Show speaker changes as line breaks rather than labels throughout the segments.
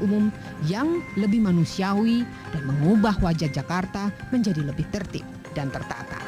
umum yang lebih manusiawi dan mengubah wajah Jakarta menjadi lebih tertib dan tertata.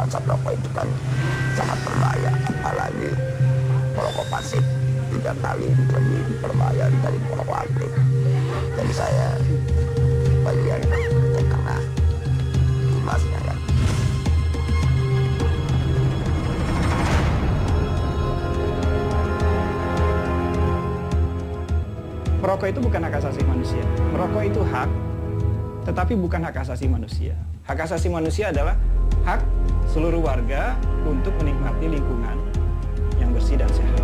Asap rokok itu kan sangat berbahaya, apalagi merokok pasif 3 kali lebih berbahaya dari merokok aktif. Jadi saya bagian yang kena imbasnya kan.
Merokok itu bukan hak asasi manusia. Merokok itu hak, tetapi bukan hak asasi manusia. Hak asasi manusia adalah hak seluruh warga untuk menikmati lingkungan yang bersih dan sehat.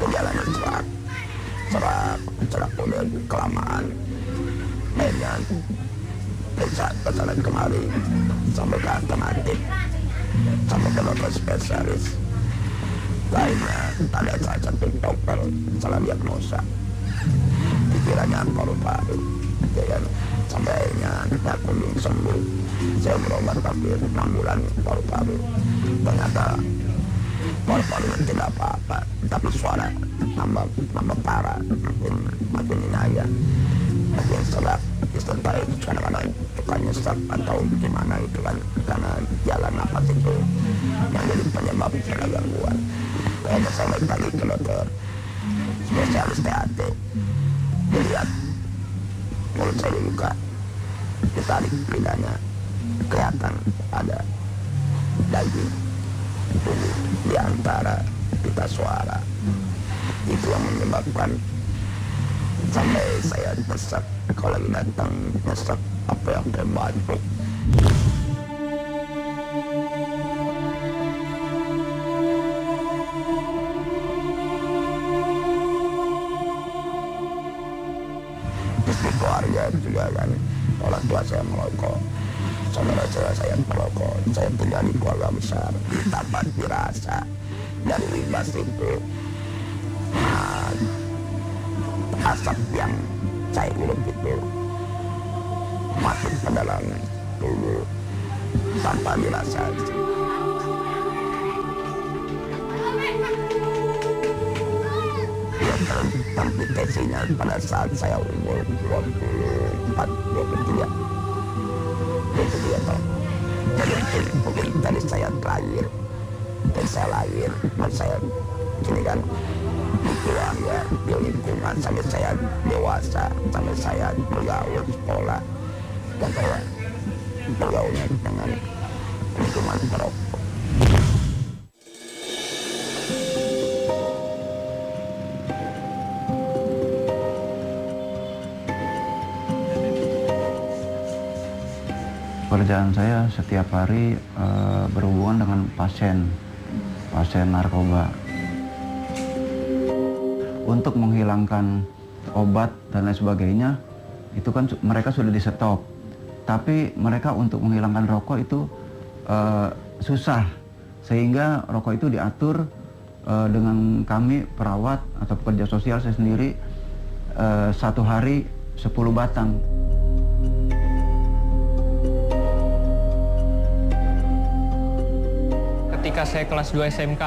Perjalanan serak udah kelamaan, akhirnya pesanan kemari sampai ke alternatif, sampai ke dokter spesialis. Lainnya ada salah satu dokter salah diagnosa, dikiranya paru-paru, ya kan? Sampai akhirnya tidak kunjung sembuh. Saya berobat hampir 6 bulan paru-paru, ternyata paru-parunya tidak apa-apa, tapi suara tambah parah, makin ini aja, makin serak. Disertai kadang-kadang suka nyesek atau gimana itu kan, karena jalan napas itu yang jadi penyebab segala gangguan. Akhirnya saya balik lagi ke dokter spesialis THT, dilihat mulut saya dibuka, ditarik lidahnya, kelihatan ada daging tubuh di antara pita suara. Itu yang menyebabkan sampai saya desek kalau lagi datang nyesek apa yang saya batuk. Terus di keluarga juga kan, orang tua saya merokok, saudara saya merokok. Saya tinggal di keluarga besar, dapat dirasa dari limbas itu. Asap yang saya hirup itu masuk ke dalam tubuh tanpa dirasa. Ya, terdeteksinya pada saat saya umur 24-23 tahun. Jadi mungkin dari saya terakhir saya lahir, saya gini kan di keluarga, di lingkungan, sampai saya dewasa, sampai saya bergaul sekolah, dan saya bergaulnya dengan lingkungan merokok.
Pekerjaan saya setiap hari berhubungan dengan pasien narkoba. Untuk menghilangkan obat dan lain sebagainya, itu kan mereka sudah di-stop. Tapi mereka untuk menghilangkan rokok itu susah. Sehingga rokok itu diatur dengan kami perawat atau pekerja sosial saya sendiri satu hari 10 batang.
Ketika saya kelas 2 SMK,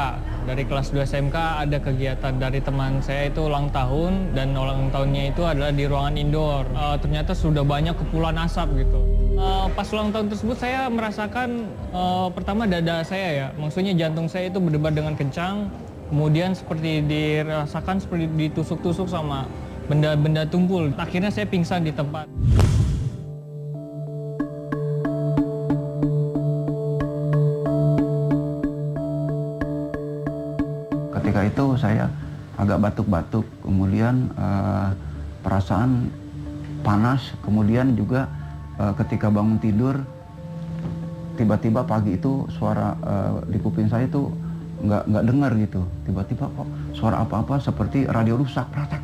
dari kelas 2 SMK ada kegiatan dari teman saya itu ulang tahun, dan ulang tahunnya itu adalah di ruangan indoor. Ternyata sudah banyak kepulan asap gitu. Pas ulang tahun tersebut saya merasakan pertama dada saya ya, maksudnya jantung saya itu berdebar dengan kencang, kemudian seperti dirasakan seperti ditusuk-tusuk sama benda-benda tumpul. Akhirnya saya pingsan di tempat.
Ketika itu saya agak batuk-batuk, kemudian perasaan panas, kemudian juga ketika bangun tidur, tiba-tiba pagi itu suara di kuping saya itu nggak dengar gitu. Tiba-tiba kok suara apa-apa seperti radio rusak, pratek.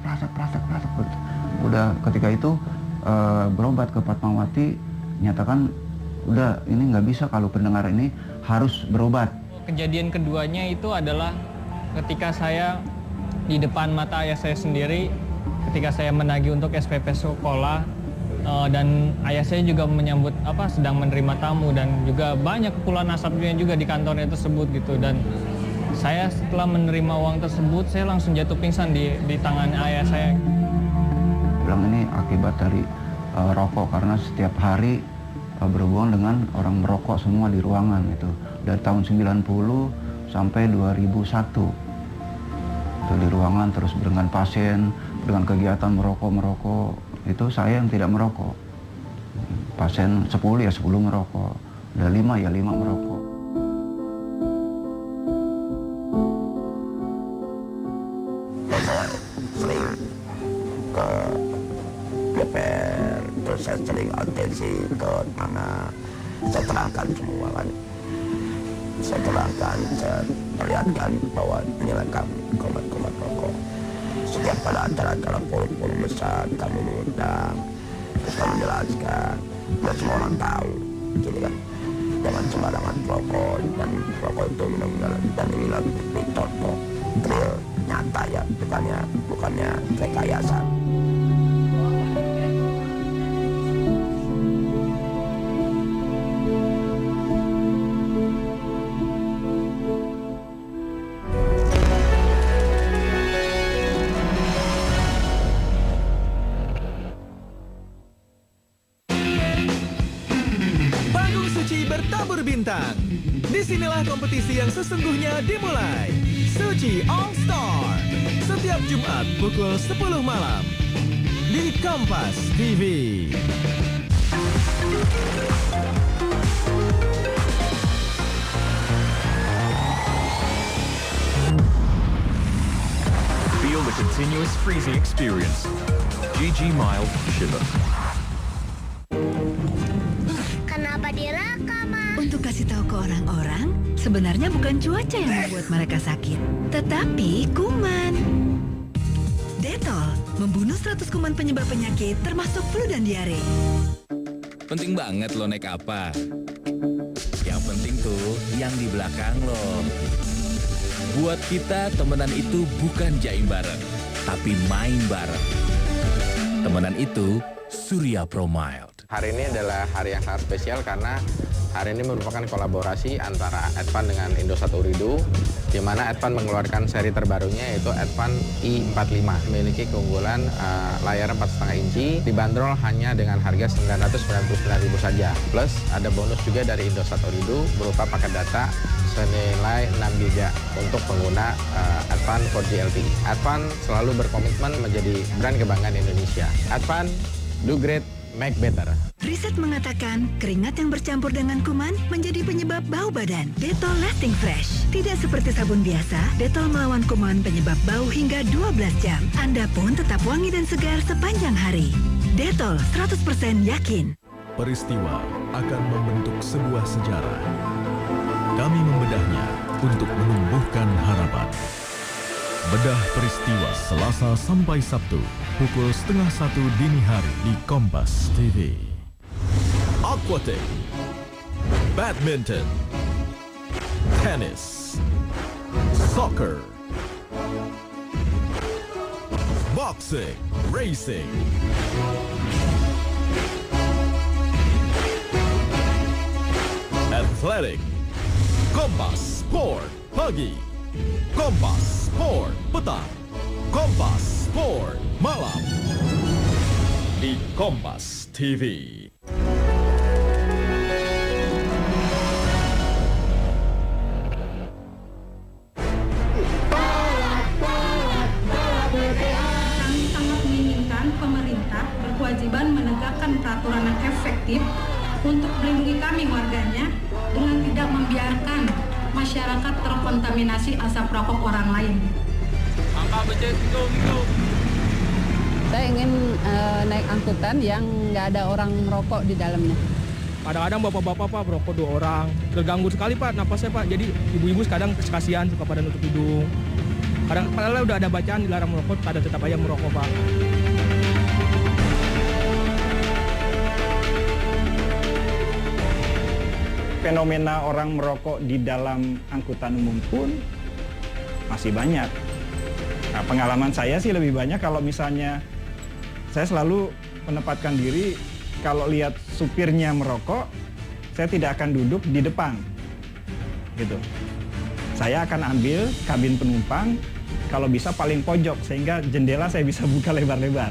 Udah ketika itu berobat ke Fatmawati, nyatakan udah ini nggak bisa, kalau pendengar ini harus berobat.
Kejadian keduanya itu adalah ketika saya di depan mata ayah saya sendiri, ketika saya menagih untuk SPP sekolah, dan ayah saya juga menyambut sedang menerima tamu, dan juga banyak kepulan asapnya juga di kantornya tersebut gitu. Dan saya setelah menerima uang tersebut, saya langsung jatuh pingsan di tangan ayah saya.
Bilang ini akibat dari rokok, karena setiap hari berhubungan dengan orang merokok semua di ruangan itu. Dari tahun 90 sampai 2001 itu di ruangan terus dengan pasien, dengan kegiatan merokok itu saya yang tidak merokok. Pasien 10 ya 10 merokok, udah 5 ya 5 merokok.
Saya sering ke DPR, terus saya sering audiensi ke mana, saya terangkan semua kan. Saya terangkan, saya perlihatkan bahwa inilah kami, komat-komat rokok. Setiap pada acara-acara forum besar, kami diundang, terus kami jelaskan, dan semua orang tahu, jadi kan, jangan sembarangan rokok, dan rokok itu benar-benar, dan inilah contoh real, nyata ya, bukannya rekayasa.
Bertabur bintang. Disinilah kompetisi yang sesungguhnya dimulai. Suci All Star. Setiap Jumat pukul 10 malam. Di Kompas TV.
Feel the continuous freezing experience. GG Mild Shiver.
Untuk kasih tahu ke orang-orang, sebenarnya bukan cuaca yang membuat mereka sakit, tetapi kuman. Detol membunuh 100 kuman penyebab penyakit, termasuk flu dan diare.
Penting banget lo naik apa. Yang penting tuh yang di belakang lo. Buat kita temenan itu bukan jaim bareng, tapi main bareng. Temenan itu Surya Pro Mild.
Hari ini adalah hari yang sangat spesial karena hari ini merupakan kolaborasi antara Advan dengan Indosat Ooredoo, di mana Advan mengeluarkan seri terbarunya yaitu Advan i45. Memiliki keunggulan layar 4,5 inci, dibanderol hanya dengan harga Rp999.000 saja. Plus ada bonus juga dari Indosat Ooredoo berupa paket data senilai 6 GB untuk pengguna Advan 4G LTE. Advan selalu berkomitmen menjadi brand kebanggaan Indonesia. Advan, do great, make better.
Riset mengatakan keringat yang bercampur dengan kuman menjadi penyebab bau badan. Dettol Lasting Fresh. Tidak seperti sabun biasa, Dettol melawan kuman penyebab bau hingga 12 jam. Anda pun tetap wangi dan segar sepanjang hari. Dettol 100% yakin.
Peristiwa akan membentuk sebuah sejarah. Kami membedahnya untuk menumbuhkan harapan. Bedah peristiwa Selasa sampai Sabtu, pukul 12:30 dini hari di Kompas TV. Aquatic, badminton, tenis, soccer, boxing, racing, athletic. Kompas Sport pagi, Kompas Sport petang, Kompas Sport malam di Kompas TV.
Kami sangat menginginkan pemerintah berkewajiban menegakkan peraturan yang efektif untuk melindungi kami warganya dengan tidak membiarkan masyarakat terkontaminasi asap rokok orang lain.
Saya ingin naik angkutan yang nggak ada orang merokok di dalamnya.
Kadang-kadang bapak-bapak Pak merokok 2 orang. Terganggu sekali Pak napasnya Pak. Jadi ibu-ibu kadang kasihan suka pada nutup hidung. Kadang padahal udah ada bacaan dilarang merokok, pada tetap aja merokok Pak.
Fenomena orang merokok di dalam angkutan umum pun masih banyak. Nah, pengalaman saya sih lebih banyak kalau misalnya saya selalu menempatkan diri kalau lihat supirnya merokok, saya tidak akan duduk di depan. Gitu. Saya akan ambil kabin penumpang kalau bisa paling pojok sehingga jendela saya bisa buka lebar-lebar.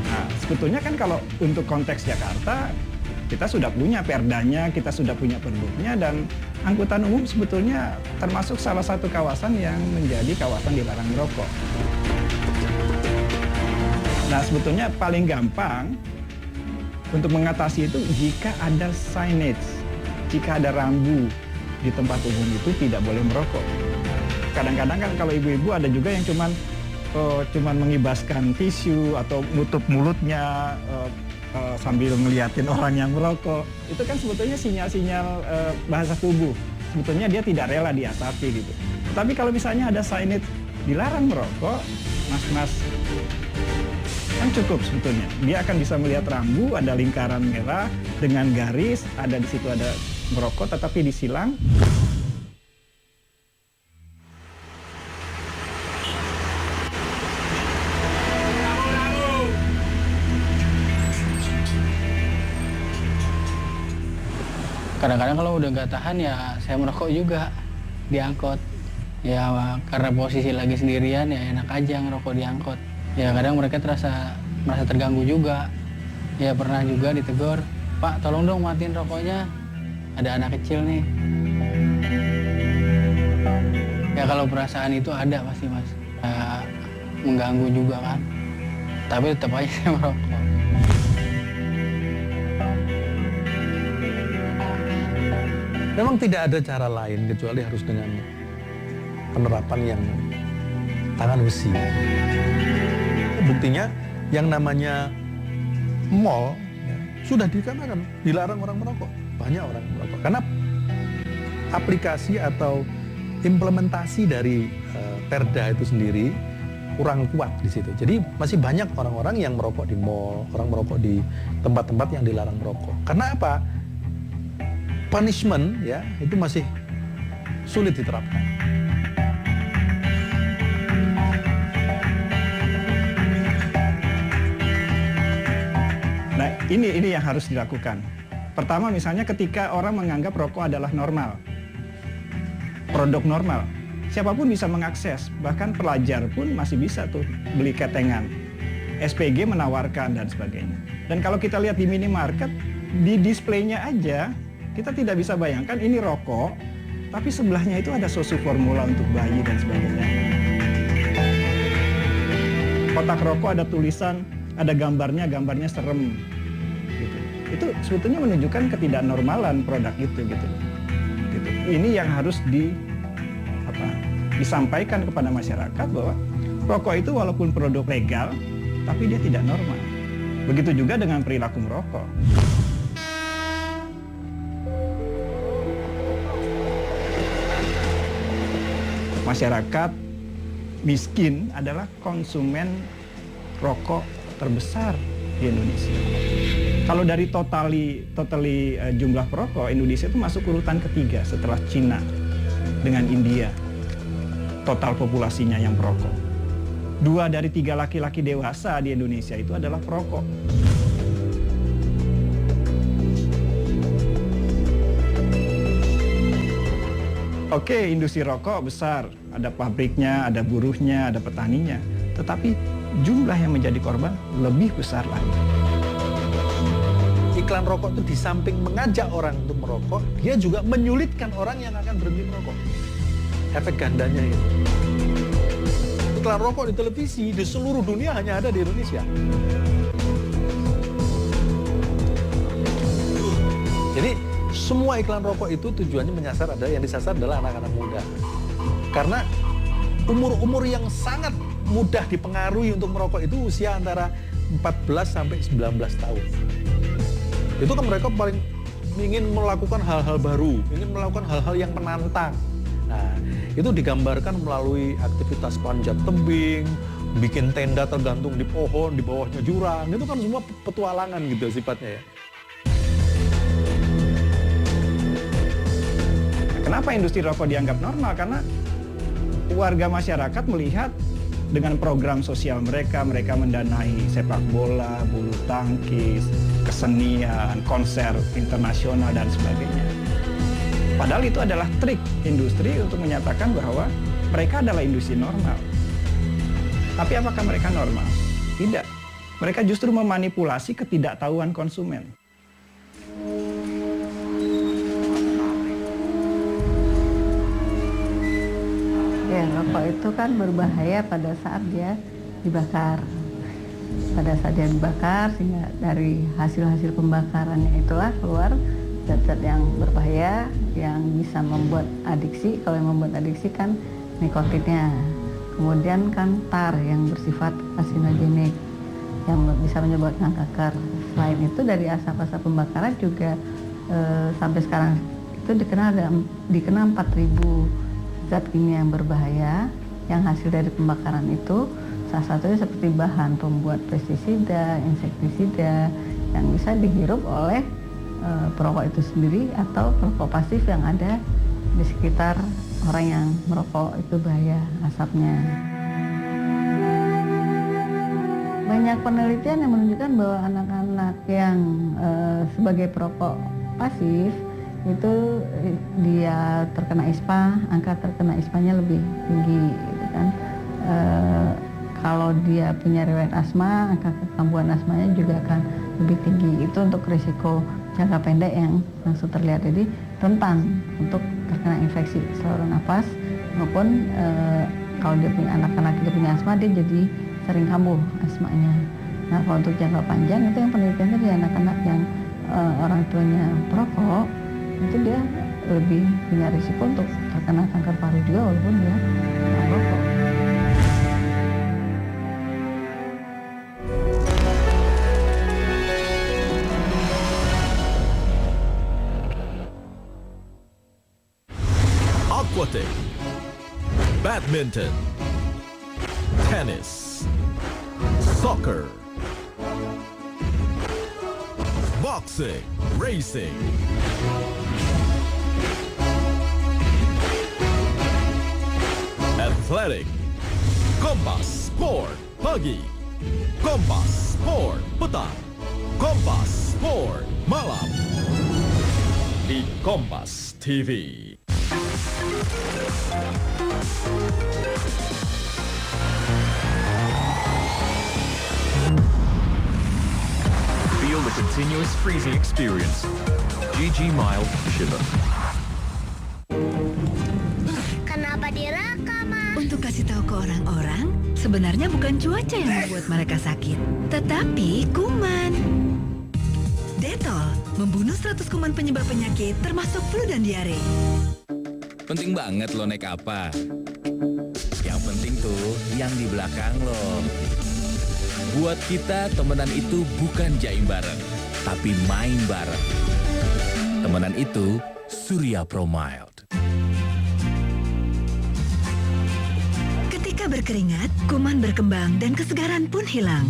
Nah, sebetulnya kan kalau untuk konteks Jakarta kita sudah punya perdanya, kita sudah punya perbuknya, dan angkutan umum sebetulnya termasuk salah satu kawasan yang menjadi kawasan dilarang merokok. Nah, sebetulnya paling gampang untuk mengatasi itu jika ada signage, jika ada rambu di tempat umum itu tidak boleh merokok. Kadang-kadang kan kalau ibu-ibu ada juga yang cuman mengibaskan tisu atau nutup mulutnya, sambil ngeliatin orang yang merokok. Itu kan sebetulnya sinyal-sinyal bahasa tubuh. Sebetulnya dia tidak rela diasapi gitu. Tapi kalau misalnya ada signage dilarang merokok, mas-mas, kan cukup sebetulnya. Dia akan bisa melihat rambu, ada lingkaran merah dengan garis, ada di situ ada merokok tetapi disilang.
Kadang-kadang kalau udah nggak tahan ya saya merokok juga di angkot. Ya karena posisi lagi sendirian ya enak aja ngerokok di angkot. Ya kadang mereka merasa terganggu juga. Ya pernah juga ditegur, Pak tolong dong matiin rokoknya, ada anak kecil nih. Ya kalau perasaan itu ada pasti Mas, ya, mengganggu juga kan. Tapi tetap aja saya merokok.
Memang tidak ada cara lain kecuali harus dengan penerapan yang tangan besi. Buktinya yang namanya mall ya, sudah dikatakan dilarang orang merokok. Banyak orang merokok karena aplikasi atau implementasi dari perda itu sendiri kurang kuat di situ. Jadi masih banyak orang-orang yang merokok di mall, orang merokok di tempat-tempat yang dilarang merokok. Karena apa? Punishment ya itu masih sulit diterapkan.
Nah, ini yang harus dilakukan. Pertama misalnya ketika orang menganggap rokok adalah normal, produk normal, siapapun bisa mengakses, bahkan pelajar pun masih bisa tuh beli ketengan. SPG menawarkan dan sebagainya. Dan kalau kita lihat di minimarket, di displaynya aja kita tidak bisa bayangkan ini rokok, tapi sebelahnya itu ada susu formula untuk bayi dan sebagainya. Kotak rokok ada tulisan, ada gambarnya serem. Gitu. Itu sebetulnya menunjukkan ketidaknormalan produk itu gitu. Ini yang harus disampaikan kepada masyarakat bahwa rokok itu walaupun produk legal, tapi dia tidak normal. Begitu juga dengan perilaku merokok. Masyarakat miskin adalah konsumen rokok terbesar di Indonesia. Kalau dari totali jumlah perokok, Indonesia itu masuk urutan ketiga setelah Cina dengan India. Total populasinya yang perokok. 2 dari 3 laki-laki dewasa di Indonesia itu adalah perokok. Oke, industri rokok besar, ada pabriknya, ada buruhnya, ada petaninya. Tetapi jumlah yang menjadi korban lebih besar lagi.
Iklan rokok itu di samping mengajak orang untuk merokok, dia juga menyulitkan orang yang akan berhenti merokok. Efek gandanya itu. Iklan rokok di televisi di seluruh dunia hanya ada di Indonesia. Jadi semua iklan rokok itu tujuannya menyasar yang disasar adalah anak-anak muda. Karena umur-umur yang sangat mudah dipengaruhi untuk merokok itu usia antara 14 sampai 19 tahun. Itu kan mereka paling ingin melakukan hal-hal baru, ingin melakukan hal-hal yang menantang. Nah, itu digambarkan melalui aktivitas panjat tebing, bikin tenda tergantung di pohon, di bawahnya jurang. Itu kan semua petualangan gitu sifatnya ya.
Kenapa industri rokok dianggap normal? Karena warga masyarakat melihat dengan program sosial mereka mendanai sepak bola, bulu tangkis, kesenian, konser internasional dan sebagainya. Padahal itu adalah trik industri untuk menyatakan bahwa mereka adalah industri normal. Tapi apakah mereka normal? Tidak. Mereka justru memanipulasi ketidaktahuan konsumen.
Ya, rokok itu kan berbahaya pada saat dia dibakar. Pada saat dia dibakar, sehingga dari hasil-hasil pembakarannya itulah keluar zat-zat yang berbahaya yang bisa membuat adiksi. Kalau yang membuat adiksi kan nikotinnya. Kemudian kan tar yang bersifat karsinogenik yang bisa menyebabkan kanker. Selain itu dari asap-asap pembakaran juga sampai sekarang itu dikenal 4.000 zat kimia yang berbahaya yang hasil dari pembakaran itu, salah satunya seperti bahan pembuat pestisida, insektisida yang bisa dihirup oleh perokok itu sendiri atau perokok pasif yang ada di sekitar orang yang merokok itu bahaya asapnya. Banyak penelitian yang menunjukkan bahwa anak-anak yang sebagai perokok pasif itu dia terkena ISPA, angka terkena ISPA-nya lebih tinggi gitu kan. Kalau dia punya riwayat asma, angka kekambuhan asmanya juga akan lebih tinggi. Itu untuk risiko jangka pendek yang langsung terlihat. Jadi rentan untuk terkena infeksi saluran nafas maupun kalau dia punya anak-anak dia punya asma, dia jadi sering kambuh asmanya. Nah, kalau untuk jangka panjang itu yang penelitiannya di anak-anak yang orang tuanya perokok, itu dia lebih punya risiko untuk terkena kanker paru juga walaupun dia merokok.
Aquatic, badminton, tennis, soccer, boxing, racing, athletic. Kompas Sport Pagi, Kompas Sport Petang, Kompas Sport Malam di Kompas TV.
Feel the continuous freezing experience. GG Mild Shiver.
Kenapa direkam, Ma?
Untuk kasih tahu ke orang-orang, sebenarnya bukan cuaca yang membuat mereka sakit, tetapi kuman. Detol membunuh 100 kuman penyebab penyakit termasuk flu dan diare.
Penting banget lo naik apa. Yang penting tuh yang di belakang lo. Buat kita temenan itu bukan jaim bareng, tapi main bareng. Temenan itu Surya Pro Mild.
Ketika berkeringat, kuman berkembang dan kesegaran pun hilang.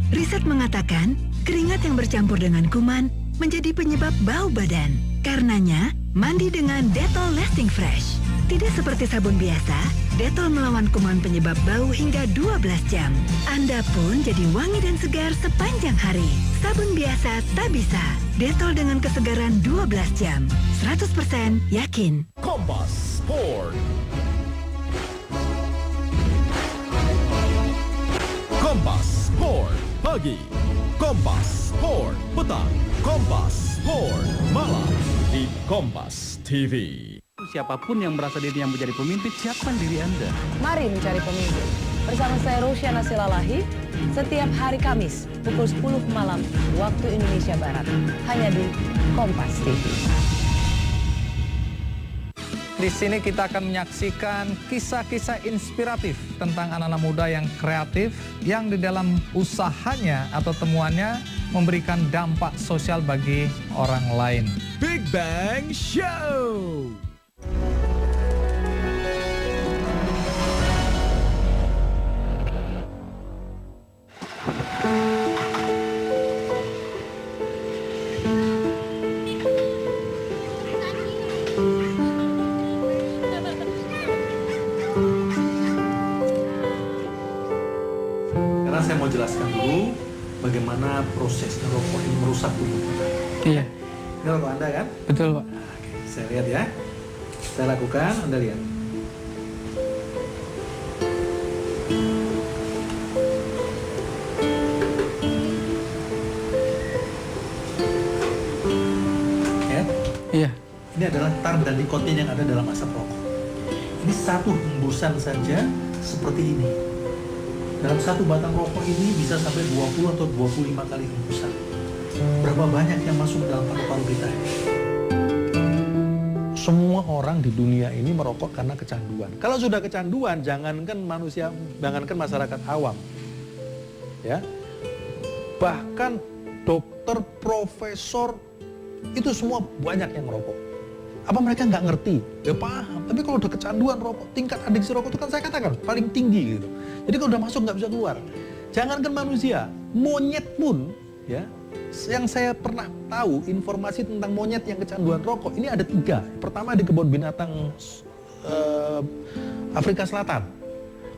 Riset mengatakan, keringat yang bercampur dengan kuman menjadi penyebab bau badan. Karenanya, mandi dengan Detol Lasting Fresh. Tidak seperti sabun biasa, Detol melawan kuman penyebab bau hingga 12 jam. Anda pun jadi wangi dan segar sepanjang hari. Sabun biasa tak bisa. Detol dengan kesegaran 12 jam. 100% yakin.
Kompas Sport. Kompas Sport pagi. Kompas Sport petang. Kompas Sport malam di Kompas TV.
Siapapun yang merasa dirinya menjadi pemimpin, siapkan diri Anda.
Mari mencari pemimpin. Bersama saya Rusyana Silalahi, setiap hari Kamis pukul 10 malam waktu Indonesia Barat. Hanya di Kompas TV.
Di sini kita akan menyaksikan kisah-kisah inspiratif tentang anak-anak muda yang kreatif, yang di dalam usahanya atau temuannya memberikan dampak sosial bagi orang lain.
Big Bang Show.
Karena saya mau jelaskan dulu bagaimana proses rokok ini merusak tubuh kita.
Iya.
Ini rokok Anda kan?
Betul, Pak.
Oke, saya lihat ya. Saya lakukan, Anda lihat. Ya?
Iya.
Ini adalah tar dan nikotin yang ada dalam asap rokok. Ini satu hembusan saja seperti ini. Dalam satu batang rokok ini bisa sampai 20 atau 25 kali hembusan. Berapa banyak yang masuk dalam paru-paru kita ini? Semua orang di dunia ini merokok karena kecanduan. Kalau sudah kecanduan, jangankan manusia, jangankan masyarakat awam. Ya. Bahkan dokter, profesor, itu semua banyak yang merokok. Apa mereka nggak ngerti? Ya paham. Tapi kalau udah kecanduan rokok, tingkat adiksi rokok itu kan saya katakan paling tinggi gitu. Jadi kalau udah masuk nggak bisa keluar. Jangankan manusia, monyet pun, ya. Yang saya pernah tahu informasi tentang monyet yang kecanduan rokok ini ada 3. Pertama di kebun binatang Afrika Selatan,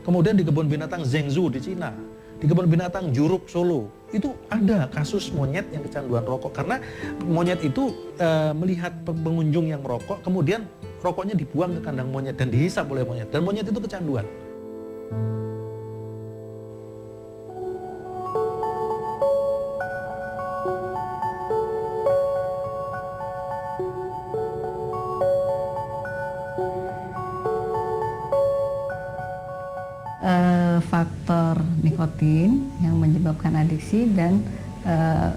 kemudian di kebun binatang Zhengzhou di Cina, di kebun binatang Juruk Solo. Itu ada kasus monyet yang kecanduan rokok karena monyet itu melihat pengunjung yang merokok, kemudian rokoknya dibuang ke kandang monyet dan dihisap oleh monyet, dan monyet itu kecanduan.
Faktor nikotin yang menyebabkan adiksi dan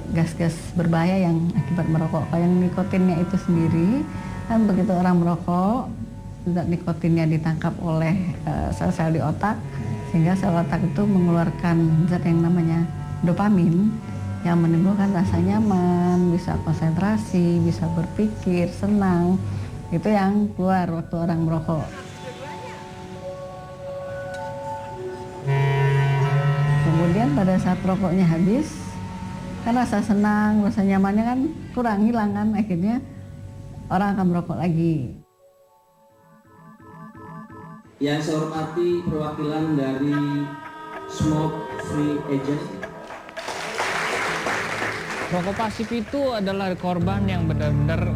gas-gas berbahaya yang akibat merokok. Kalau yang nikotinnya itu sendiri, kan begitu orang merokok, zat nikotinnya ditangkap oleh sel-sel di otak, sehingga sel otak itu mengeluarkan zat yang namanya dopamin yang menimbulkan rasa nyaman, bisa konsentrasi, bisa berpikir, senang. Itu yang keluar waktu orang merokok. Kemudian pada saat rokoknya habis, kan rasa senang, rasa nyamannya kan kurang, hilang kan, akhirnya orang akan merokok lagi.
Yang saya hormati perwakilan dari Smoke Free Agent.
Rokok pasif itu adalah korban yang benar-benar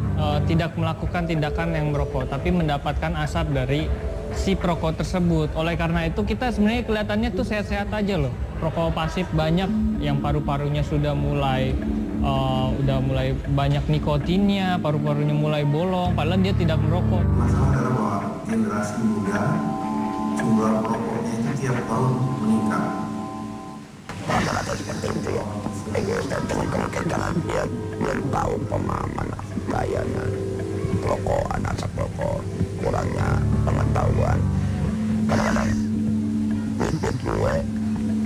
tidak melakukan tindakan yang merokok, tapi mendapatkan asap dari si perokok tersebut. Oleh karena itu kita sebenarnya kelihatannya tuh sehat-sehat aja loh. Rokok pasif banyak yang paru-parunya sudah mulai banyak nikotinnya, paru-parunya mulai bolong, padahal dia tidak merokok.
Masalah adalah bahwa
generasi muda jumlah rokoknya itu tiap tahun meningkat.
Rata-rata seperti itu ya. Egois dan teman-teman karena dia belum tahu pemahaman bahayanya perokokan, asap rokok, kurangnya pengetahuan. Kadang-kadang bibit gue,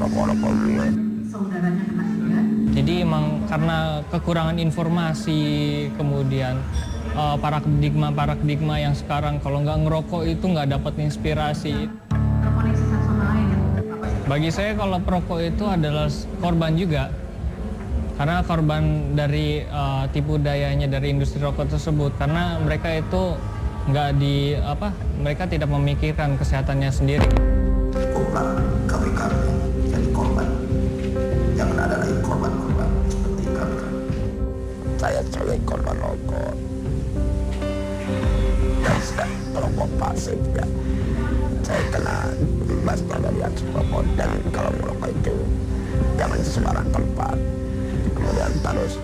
rokok-rokok gue.
Saudaranya kena juga.
Jadi emang karena kekurangan informasi, kemudian paradigma yang sekarang kalau nggak ngerokok itu nggak dapat inspirasi.
Terkoneksi satu sama lain.
Bagi saya kalau perokok itu adalah korban juga. Karena korban dari tipu dayanya dari industri rokok tersebut. Karena mereka itu mereka tidak memikirkan kesehatannya sendiri.
Korban kami jadi korban. Jangan ada lagi korban-korban seperti kami.
Saya sebagai korban rokok. Dan sekarang perokok pasif ya. Saya kena imbasnya dari asap rokok. Dan kalau merokok itu jangan di sembarang tempat. Kemudian terus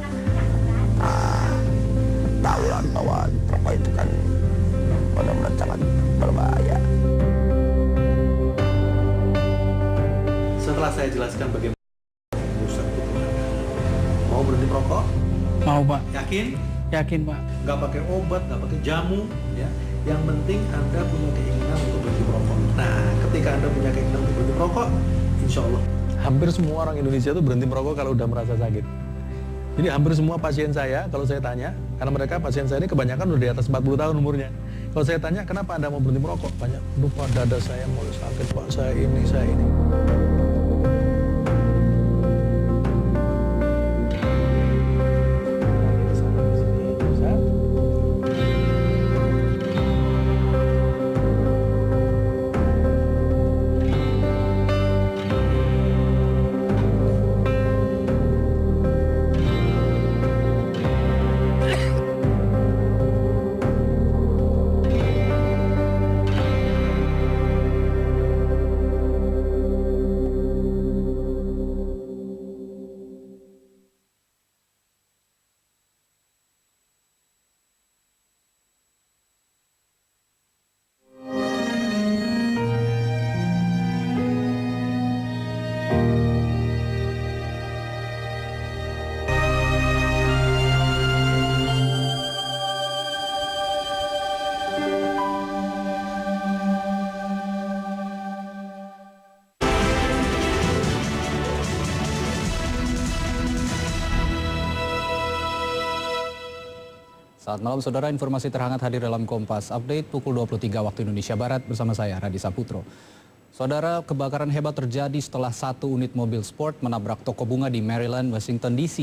tahulah bahwa rokok itu kan benar-benar sangat berbahaya.
Setelah saya jelaskan bagaimana rusak itu, mau berhenti merokok?
Mau, Pak.
Yakin?
Yakin, Pak.
Nggak pakai obat, nggak pakai jamu, ya. Yang penting Anda punya keinginan untuk berhenti merokok. Nah, ketika Anda punya keinginan untuk berhenti merokok, insya Allah. Hampir semua orang Indonesia itu berhenti merokok kalau udah merasa sakit. Jadi hampir semua pasien saya, kalau saya tanya, karena mereka pasien saya ini kebanyakan udah di atas 40 tahun umurnya. Kalau saya tanya, kenapa Anda mau berhenti merokok? Banyak, lupa dada saya mulai sakit, Pak, saya ini.
Saat malam saudara, informasi terhangat hadir dalam Kompas Update pukul 23 waktu Indonesia Barat bersama saya Radi Saputro. Saudara, kebakaran hebat terjadi setelah satu unit mobil sport menabrak toko bunga di Maryland, Washington DC.